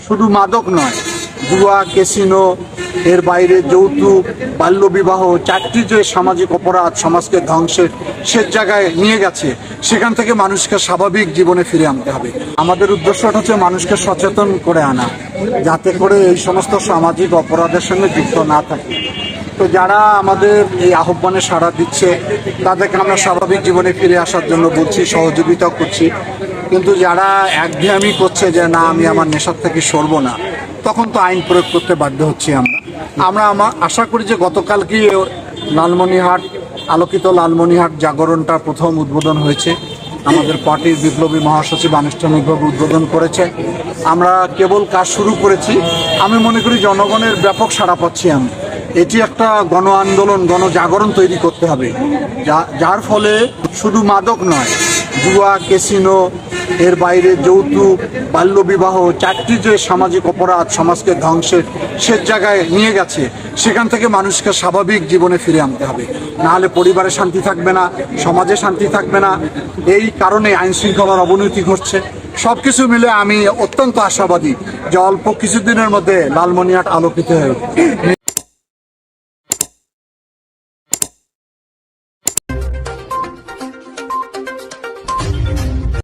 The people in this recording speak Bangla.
শুধু মাদক নয়, জুয়া, ক্যাসিনো, এর বাইরে যৌতুক, বাল্যবিবাহ, চারটি যে সামাজিক অপরাধ সমাজকে ধ্বংসের শেষ জায়গায় নিয়ে গেছে, সেখান থেকে মানুষকে স্বাভাবিক জীবনে ফিরে আনতে হবে। আমাদের উদ্দেশ্যটা হচ্ছে মানুষকে সচেতন করে আনা, যাতে করে এই সমস্ত সামাজিক অপরাধের সঙ্গে যুক্ত না থাকে। তো যারা আমাদের এই আহ্বানে সাড়া দিচ্ছে তাদেরকে আমরা স্বাভাবিক জীবনে ফিরে আসার জন্য বলছি, সহযোগিতা করছি। কিন্তু যারা একঘেয়েমি করছে যে না আমি আমার নেশার থেকে সরবো না, তখন তো আইন প্রয়োগ করতে বাধ্য হচ্ছি আমরা আশা করি যে গতকালকেই লালমনিরহাট আলোকিত লালমনিরহাট জাগরণটা প্রথম উদ্বোধন হয়েছে। আমাদের পার্টির বিপ্লবী মহাসচিব আনুষ্ঠানিকভাবে উদ্বোধন করেছে। আমরা কেবল কাজ শুরু করেছি। আমি মনে করি জনগণের ব্যাপক সাড়া পাচ্ছি। এটি একটা গণ আন্দোলন, গণজাগরণ তৈরি করতে হবে, যার ফলে শুধু মাদক নয়, জুয়া, ক্যাসিনো, এর বাইরে যৌতুক, বাল্যবিবাহ, চারটি যে সামাজিক অপরাধ সমাজকে ধ্বংসের শেষ জায়গায় নিয়ে গেছে, সেখান থেকে মানুষকে স্বাভাবিক জীবনে ফিরে আনতে হবে। নাহলে পরিবারে শান্তি থাকবে না, সমাজে শান্তি থাকবে না। এই কারণে আইন শৃঙ্খলার অবনতি ঘটছে। সবকিছু মিলে আমি অত্যন্ত আশাবাদী যে অল্প কিছুদিনের মধ্যে লালমনিরহাট আলোকিত হয়ে